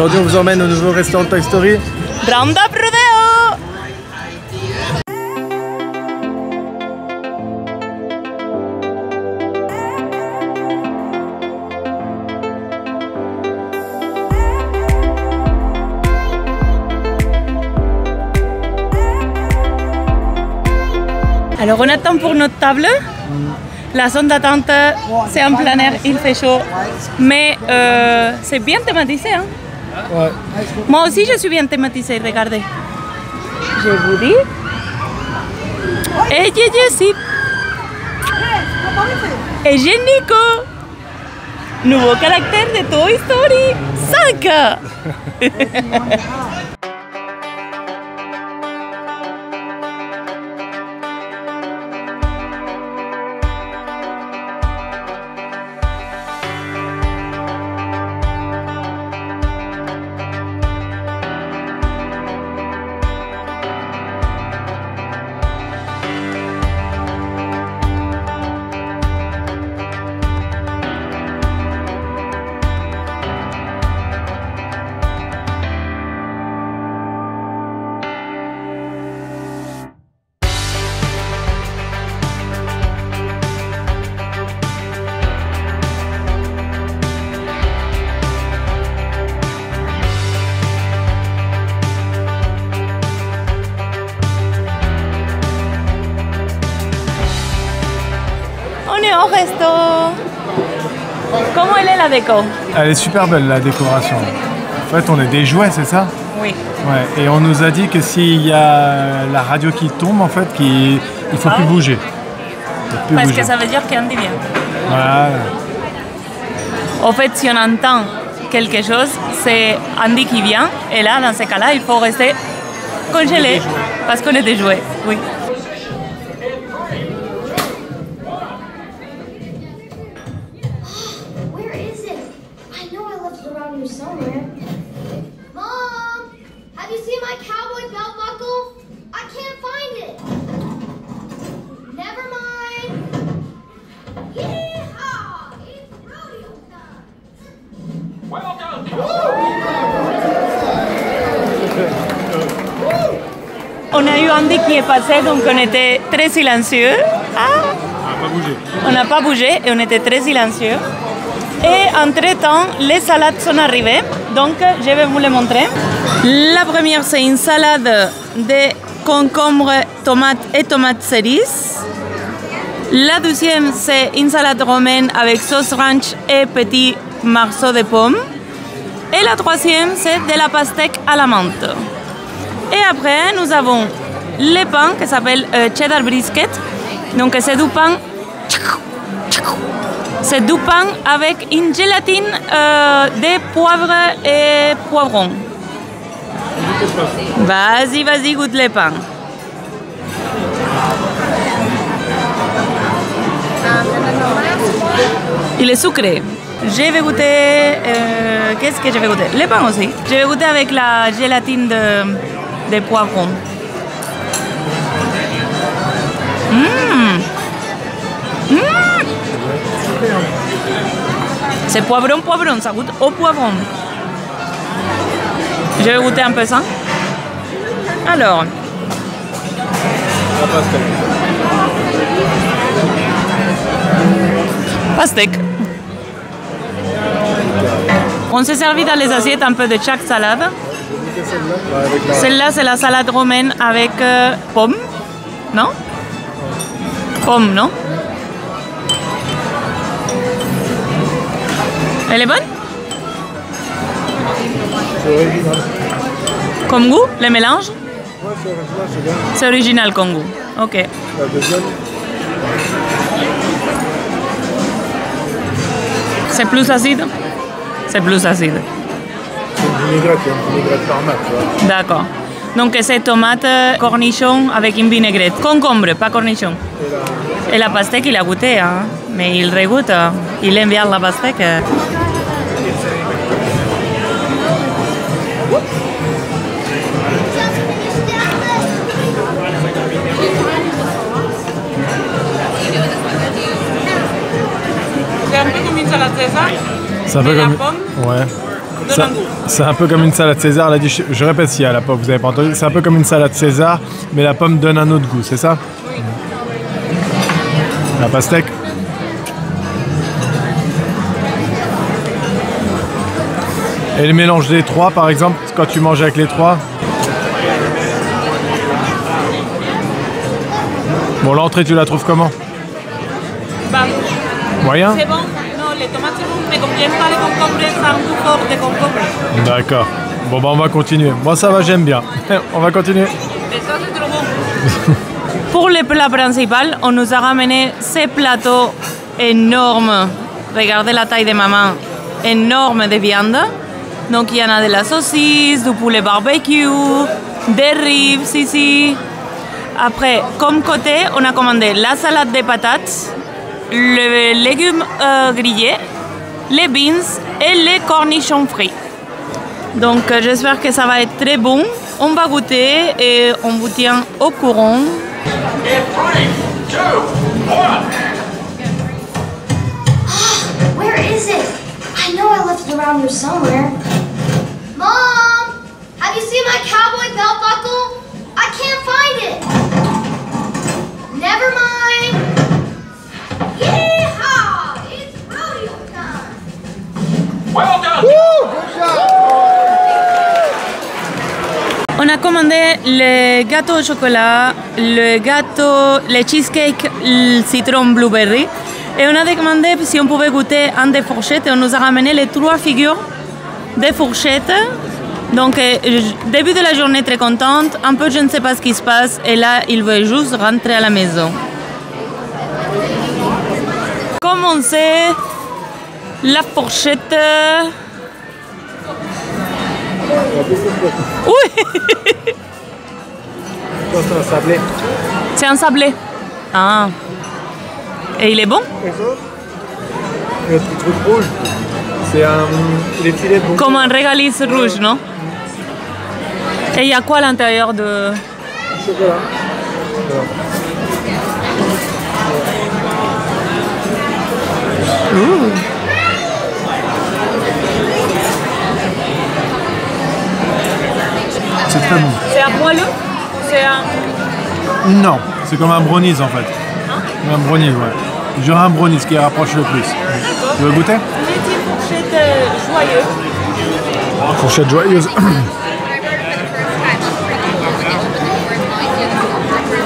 Aujourd'hui, on vous emmène au nouveau restaurant de Toy Story. Roundup Rodeo. Alors on attend pour notre table. La zone d'attente, c'est en plein air, il fait chaud. Mais c'est bien thématisé. Hein? Ouais. Moi aussi je suis bien thématisée, regardez. Je vous dis. Et j'ai Jessie. Et j'ai Nico. Nouveau caractère de Toy Story 5. On est au resto. Comment elle est la déco? Elle est super belle la décoration. En fait, on est des jouets, c'est ça? Oui. Ouais. Et on nous a dit que s'il y a la radio qui tombe, en fait, il faut plus bouger. Parce que ça veut dire qu'Andy vient. Voilà. En fait, si on entend quelque chose, c'est Andy qui vient. Et là, dans ce cas-là, il faut rester congelé parce qu'on est des jouets. Oui. Somewhere. Mom, have you seen my cowboy belt buckle? I can't find it. Never mind. Yeehaw! It's rodeo time. Welcome. On a eu Andy qui est passé, donc on était très silencieux. Ah. On n'a pas bougé. On n'a pas bougé et on était très silencieux. Et entre-temps, les salades sont arrivées, donc je vais vous les montrer. La première, c'est une salade de concombres, tomates et tomates cerises. La deuxième, c'est une salade romaine avec sauce ranch et petits morceaux de pommes. Et la troisième, c'est de la pastèque à la menthe. Et après, nous avons le pain qui s'appelle cheddar brisket. Donc c'est du pain. C'est du pain avec une gélatine de poivre et poivron. Vas-y, vas-y, goûte le pain. Il est sucré. Je vais goûter... qu'est-ce que je vais goûter? Le pain aussi. Je vais goûter avec la gélatine de poivron. C'est poivron, poivron, ça goûte au poivron. Je vais goûter un peu ça. Alors. Pastèque. On s'est servi dans les assiettes un peu de chaque salade. Celle-là, c'est la salade romaine avec pommes. Non? Pommes, non? Elle est bonne? C'est original. Comme goût, le mélange? Ouais, c'est original, c'est bien. C'est original comme goût. Ok. La deuxième. C'est plus acide? C'est plus acide. C'est une vinaigrette normale, tu vois. D'accord. Donc c'est tomate, cornichon avec une vinaigrette. Concombre, pas cornichon. Et la pastèque, il a goûté, hein? Mais il regoute. Il aime bien la pastèque. C'est un peu comme une salade César. C'est un peu comme... La pomme Ouais. donne un goût. C'est un peu comme une salade César, elle a dit, je répète si à la pomme, vous avez pas entendu, c'est un peu comme une salade César, mais la pomme donne un autre goût, c'est ça? Oui. La pastèque. Et le mélange des trois, par exemple, quand tu manges avec les trois. Bon, l'entrée, tu la trouves comment? Moyen? C'est bon. Non, les tomates c'est bon, mais comme j'aime pas les concombres, c'est un goût fort de concombre. D'accord. Bon, bah on va continuer. Moi, ça va, j'aime bien. On va continuer. Et ça, c'est trop bon. Pour le plat principal, on nous a ramené ces plateaux énormes. Regardez la taille de ma main. Énorme de viande. Donc, il y en a de la saucisse, du poulet barbecue, des ribs ici. Après, comme côté, on a commandé la salade de patates, les légumes grillés, les beans et les cornichons frits. Donc j'espère que ça va être très bon. On va goûter et on vous tient au courant. Where is it? I know I left it around here somewhere. Mom! Have you seen my cowboy belt buckle? I can't find it! Never mind! Yeehaw! It's rodeo time! Well done! Woo! Good job! On a commandé le gâteau au chocolat, le cheesecake, le citron blueberry. Et on a demandé si on pouvait goûter un des fourchettes et on nous a ramené les 3 figures des fourchettes. Donc, début de la journée très contente, un peu je ne sais pas ce qui se passe et là, il veut juste rentrer à la maison. Commencer la fourchette. Oui. C'est un sablé. C'est un sablé. Ah. Et il est bon? Le petit truc rouge, c'est les filets de bon. Comme un régalisse rouge, non? Et il y a quoi à l'intérieur de... Chocolat. C'est très bon. C'est un moelleux? C'est un... Non, c'est comme un brownies en fait. Un brownies, ouais. Je dirais un brownies qui rapproche le plus. Tu veux goûter? Une petite fourchette joyeuse. Fourchette joyeuse.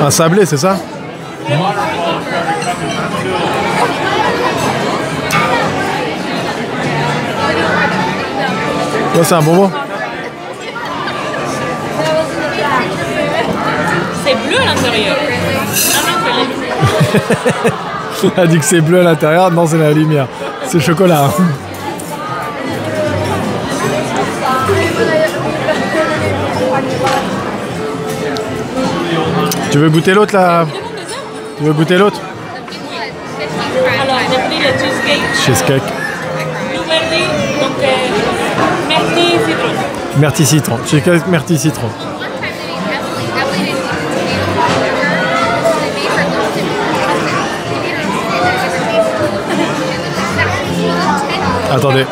Un sablé, c'est ça? Ouais, c'est un bonbon. C'est bleu à l'intérieur. Elle a dit que c'est bleu à l'intérieur, non, c'est la lumière. C'est chocolat. Hein. Tu veux goûter l'autre là? Tu veux goûter l'autre? Alors, j'ai pris le cheesecake. Cheesecake. Blueberry, donc myrtille citron. Myrtille citron. Cheesecake myrtille citron. Attendez.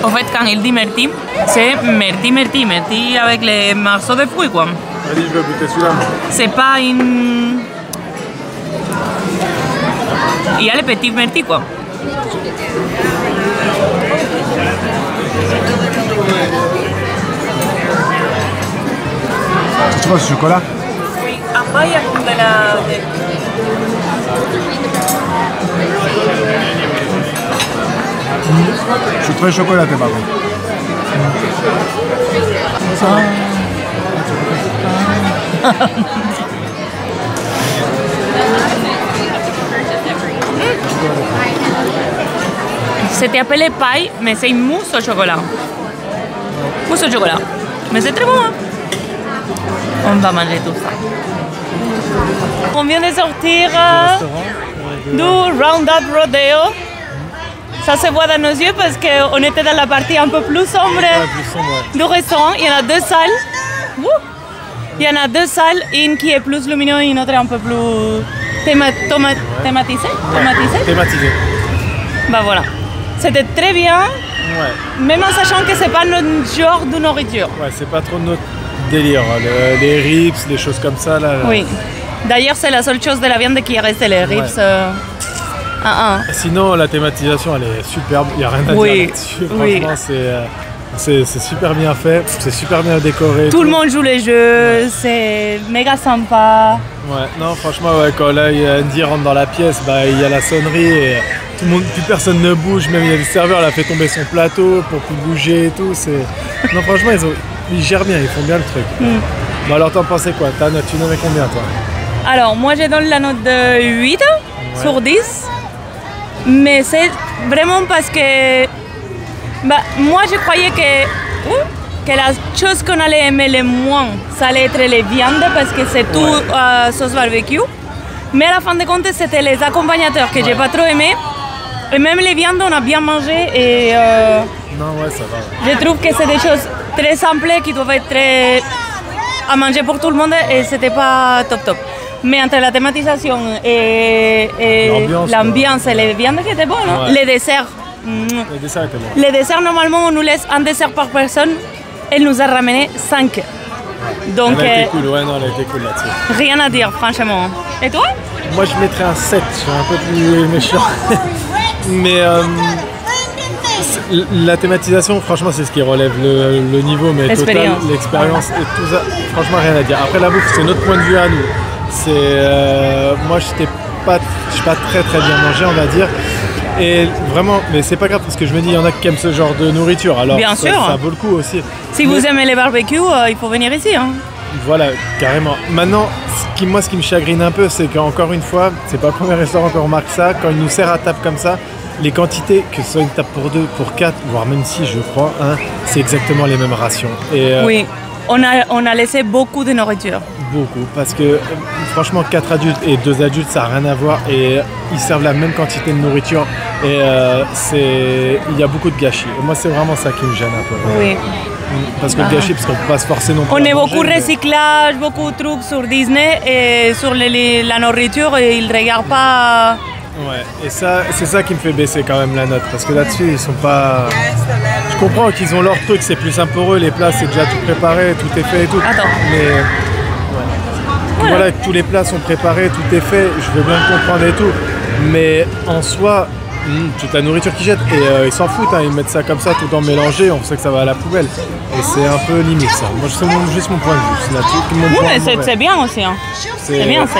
En fait, quand il dit myrtille, c'est myrtille avec les morceaux de fruits, quoi. Vas-y, je veux goûter celui-là. C'est pas une... Il y a les petits myrtilles, quoi. Tu vois ce chocolat? Oui, en bas, il y a comme de la... Je suis très chocolaté par contre. C'était appelé paille, mais c'est une mousse au chocolat. Mousse au chocolat. Mais c'est très bon, hein? On va manger tout ça. On vient de sortir du Roundup Rodeo. Ça se voit dans nos yeux parce qu'on était dans la partie un peu plus sombre du restaurant. Il y en a 2 salles. Il y en a 2 salles, une qui est plus lumineuse et une autre un peu plus thématisée. Thématisé. Bah voilà. C'était très bien. Même en sachant que c'est pas notre genre de nourriture. Ouais, c'est pas trop notre délire. Les ribs, les choses comme ça. Là. Oui. D'ailleurs, c'est la seule chose de la viande qui est restée, les ribs. Sinon, la thématisation, elle est superbe. Il n'y a rien à dire là-dessus. Franchement, c'est super bien fait. C'est super bien décoré. Tout le monde joue les jeux. C'est méga sympa. Ouais, non, franchement, quand là, Andy rentre dans la pièce, il y a la sonnerie et tout le monde, plus personne ne bouge. Même il y a le serveur, il a fait tomber son plateau pour plus bouger et tout. Non, franchement, ils gèrent bien, ils font bien le truc. Bon, alors, t'en pensais quoi? Tu nommais combien, toi? Alors, moi, je donne la note de 8 sur 10. Mais c'est vraiment parce que moi, je croyais que la chose qu'on allait aimer le moins, ça allait être les viandes parce que c'est tout sauce barbecue. Mais à la fin de compte, c'était les accompagnateurs que j'ai pas trop aimé. Et même les viandes, on a bien mangé et non, ça va. Je trouve que c'est des choses très simples qui doivent être très à manger pour tout le monde et c'était pas top. Mais entre la thématisation et l'ambiance et les viandes qui étaient bonnes, les desserts. Les desserts étaient bons. Les desserts, normalement, on nous laisse un dessert par personne. Elle nous a ramené 5. Donc, elle a été cool, elle a été cool là-dessus. Rien à dire, franchement. Et toi? Moi, je mettrais un 7, je suis un peu plus méchant. Mais la thématisation, franchement, c'est ce qui relève le niveau, mais total, l'expérience et tout ça, franchement, rien à dire. Après, la bouffe, c'est notre point de vue à nous. Moi, je suis pas très bien mangé, on va dire. Et vraiment, mais c'est pas grave parce que je me dis, il y en a qui aiment ce genre de nourriture, alors bien sûr. Ça vaut le coup aussi. Si vous aimez les barbecues, il faut venir ici. Voilà, carrément. Maintenant, ce qui me chagrine un peu, c'est qu'encore une fois, c'est pas le premier restaurant qu'on remarque ça, quand il nous sert à table comme ça, les quantités, que ce soit une table pour 2, pour 4, voire même 6, je crois, c'est exactement les mêmes rations. Et, oui, on a laissé beaucoup de nourriture. Beaucoup, parce que franchement 4 adultes et 2 adultes ça n'a rien à voir et ils servent la même quantité de nourriture et il y a beaucoup de gâchis. Et moi c'est vraiment ça qui me gêne un peu. Oui. Parce que le gâchis, parce qu'on ne peut pas se forcer non plus. On est beaucoup recyclage, beaucoup de trucs sur Disney et sur la nourriture et ils ne regardent pas. Ouais, et ça, c'est ça qui me fait baisser quand même la note, parce que là-dessus ils sont pas. Je comprends qu'ils ont leur truc, c'est plus simple pour eux, les plats c'est déjà tout préparé, tout est fait et tout. Attends. Mais voilà, tous les plats sont préparés, tout est fait, je veux bien le comprendre et tout. Mais en soi, toute la nourriture qu'ils jettent, et ils s'en foutent, ils mettent ça comme ça tout en mélangé, on sait que ça va à la poubelle. Et c'est un peu limite ça. Moi c'est juste mon point de vue. Oui, mais c'est bien aussi. C'est bien ça.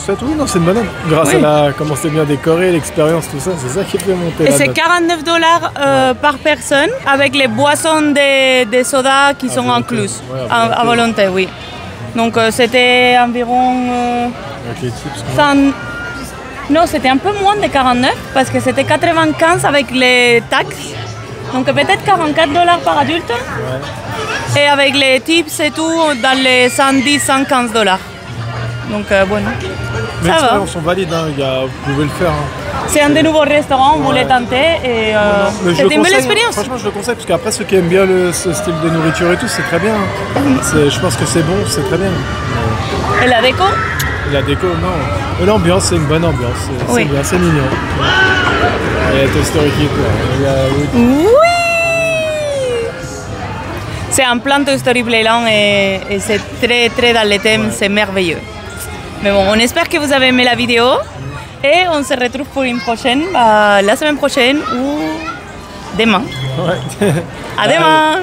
Oui, non, c'est une bonne note. Grâce à comment c'est bien décoré, l'expérience, tout ça, c'est ça qui fait monter la note. Et c'est $49 par personne avec les boissons des sodas qui sont incluses à volonté, oui. Donc c'était environ 100... Non, c'était un peu moins de 49 parce que c'était 95 avec les taxes. Donc peut-être $44 par adulte. Ouais. Et avec les tips et tout, dans les 110-115 $. Donc bon. Mais l'expérience sont valides, vous pouvez le faire. C'est un des nouveaux restaurants, vous les tentez et c'était une belle expérience. Franchement, je le conseille parce qu'après, ceux qui aiment bien ce style de nourriture et tout, c'est très bien. Je pense que c'est bon, c'est très bien. Et la déco? La déco, non. L'ambiance, c'est une bonne ambiance. C'est bien, c'est mignon. Il y a Toy Story qui est quoi. Oui! C'est un plan Toy Story Playland et c'est très très dans le thème, c'est merveilleux. Mais bon, on espère que vous avez aimé la vidéo et on se retrouve pour une prochaine, la semaine prochaine ou demain. Ouais. À demain!